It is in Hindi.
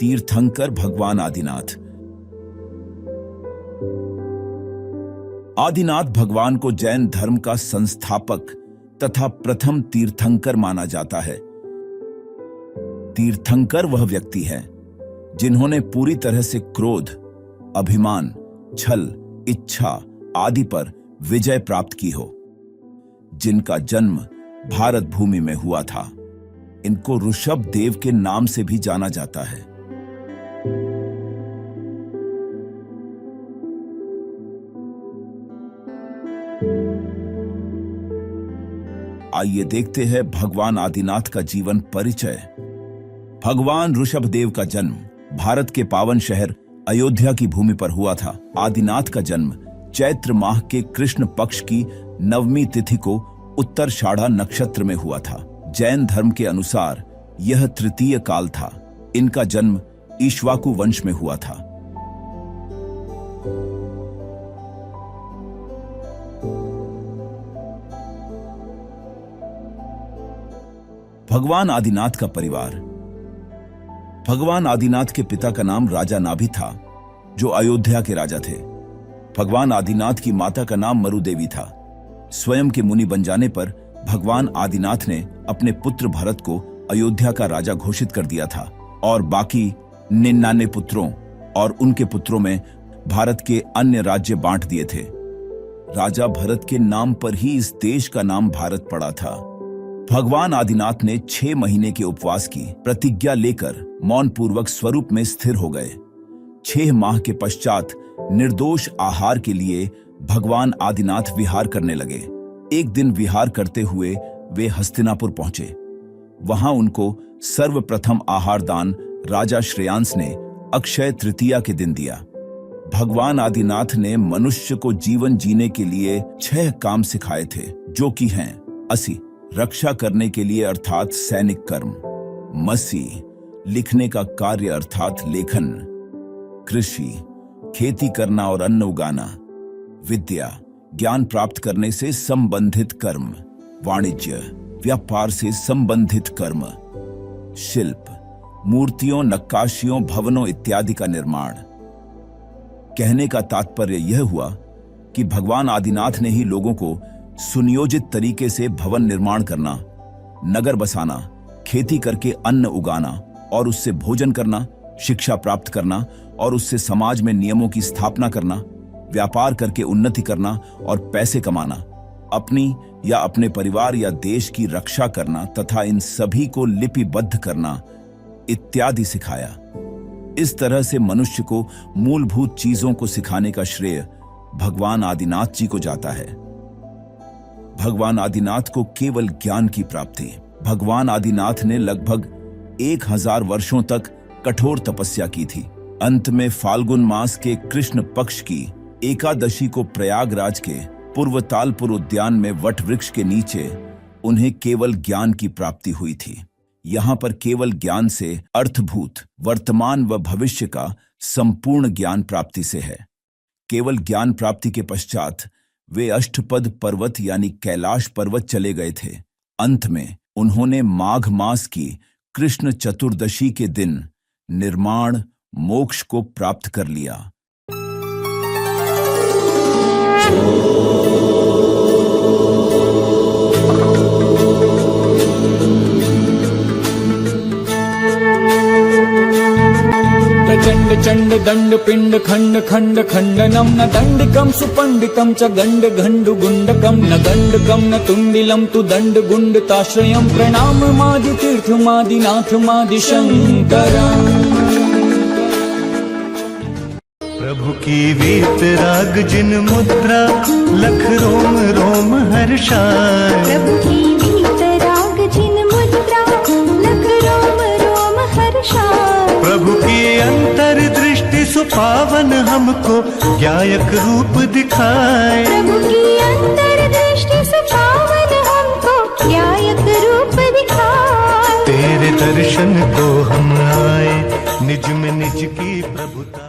तीर्थंकर भगवान आदिनाथ। आदिनाथ भगवान को जैन धर्म का संस्थापक तथा प्रथम तीर्थंकर माना जाता है। तीर्थंकर वह व्यक्ति है जिन्होंने पूरी तरह से क्रोध, अभिमान, छल, इच्छा आदि पर विजय प्राप्त की हो, जिनका जन्म भारत भूमि में हुआ था। इनको ऋषभ देव के नाम से भी जाना जाता है। आइए देखते हैं भगवान आदिनाथ का जीवन परिचय। भगवान ऋषभ देव का जन्म भारत के पावन शहर अयोध्या की भूमि पर हुआ था। आदिनाथ का जन्म चैत्र माह के कृष्ण पक्ष की 9वीं तिथि को उत्तराषाढ़ा नक्षत्र में हुआ था। जैन धर्म के अनुसार यह तृतीय काल था। इनका जन्म इक्ष्वाकु वंश में हुआ था। भगवान आदिनाथ का परिवार। भगवान आदिनाथ के पिता का नाम राजा नाभि था, जो अयोध्या के राजा थे। भगवान आदिनाथ की माता का नाम मरुदेवी था। स्वयं के मुनि बन जाने पर भगवान आदिनाथ ने अपने पुत्र भरत को अयोध्या का राजा घोषित कर दिया था और बाकी 99 पुत्रों और उनके पुत्रों में भारत के अन्य राज्य बांट दिए थे। राजा भरत के नाम पर ही इस देश का नाम भारत पड़ा था। भगवान आदिनाथ ने 6 महीने के उपवास की प्रतिज्ञा लेकर मौन पूर्वक स्वरूप में स्थिर हो गए। 6 माह के पश्चात निर्दोष आहार के लिए भगवान आदिनाथ विहार करने लगे। एक दिन विहार करते हुए वे हस्तिनापुर पहुंचे। वहां उनको सर्वप्रथम आहार दान राजा श्रेयांस ने अक्षय तृतीया के दिन दिया। भगवान आदिनाथ ने मनुष्य को जीवन जीने के लिए 6 काम सिखाए थे, जो कि हैं असी, रक्षा करने के लिए अर्थात सैनिक कर्म, मसी, लिखने का कार्य अर्थात लेखन, कृषि, खेती करना और अन्न उगाना, विद्या, ज्ञान प्राप्त करने से संबंधित कर्म, वाणिज्य, व्यापार से संबंधित कर्म, शिल्प, मूर्तियों, नक्काशियों, भवनों इत्यादि का निर्माण। कहने का तात्पर्य यह हुआ कि भगवान आदिनाथ ने ही लोगों को सुनियोजित तरीके से भवन निर्माण करना, नगर बसाना, खेती करके अन्न उगाना और उससे भोजन करना, शिक्षा प्राप्त करना और उससे समाज में नियमों की स्थापना करना, व्यापार करके उन्नति करना और पैसे कमाना, अपनी या अपने परिवार या देश की रक्षा करना तथा इन सभी को लिपिबद्ध करना इत्यादि सिखाया। इस तरह से मनुष्य को मूलभूत चीजों को सिखाने का श्रेय भगवान आदिनाथ जी को जाता है। भगवान आदिनाथ को केवल ज्ञान की प्राप्ति। भगवान आदिनाथ ने लगभग 1000 वर्षों तक कठोर तपस्या की थी। अंत में फाल्गुन मास के कृष्ण पक्ष की एकादशी को प्रयागराज के पूर्वतालपुर उद्यान में वट वृक्ष के नीचे उन्हें केवल ज्ञान की प्राप्ति हुई थी। यहाँ पर केवल ज्ञान से अर्थभूत वर्तमान व भविष्य का संपूर्ण ज्ञान प्राप्ति से है। केवल ज्ञान प्राप्ति के पश्चात वे अष्टपद पर्वत यानी कैलाश पर्वत चले गए थे। अंत में उन्होंने माघ मास की कृष्ण चतुर्दशी के दिन निर्माण मोक्ष को प्राप्त कर लिया। चंड चंड दंड पिंड खंड खंड खंडनम न दंडिकम सुपंडितम च गंड घंडु गुंडकम न गंडकम न तुंडिलम तु दंड गुंडताश्रयम प्रणाम मादि तीर्थ मादिनाथ मादि शंकरम। प्रभु की वीत राग जिन मुद्रा लख रोम रोम हर्षाय। प्रभु की वीत राग जिन मुद्रा लख रोम रोम हर्षाय। प्रभु की अंतर दृष्टि सुपावन हमको ज्ञायक रूप दिखाए। प्रभु की अंतर दृष्टि सुपावन हमको ज्ञायक रूप दिखाए। तेरे दर्शन को हम आए, निज में निज की प्रभुता।